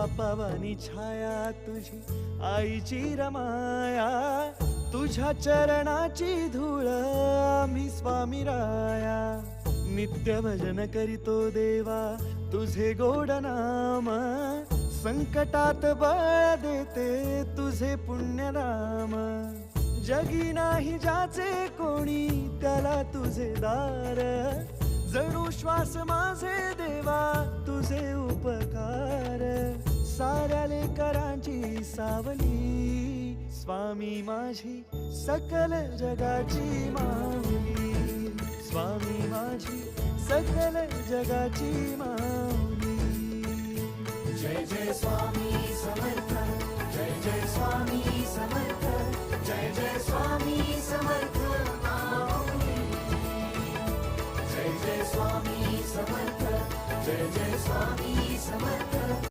बापावानी छाया तुझी आईची रमाया, तुझ्या चरणाची धूळ आम्ही स्वामी राया. नित्य भजन करीतो देवा तुझे गोड नाम, संकटात बळ देते तुझे पुण्य नाम. जगी नाही ज्याचे कोणी त्याला तुझे दार, जणू श्वास माझे देवा तुझे उपकार. साऱ्या लेकरांची सावली स्वामी माझी सकल जगाची माऊली, स्वामी माझी सकल जगाची माऊली. जय जय स्वामी समर्थ, जय जय स्वामी समर्थ, जय जय स्वामी समर्थ माऊली. जय जय स्वामी समर्थ, जय जय स्वामी समर्थ.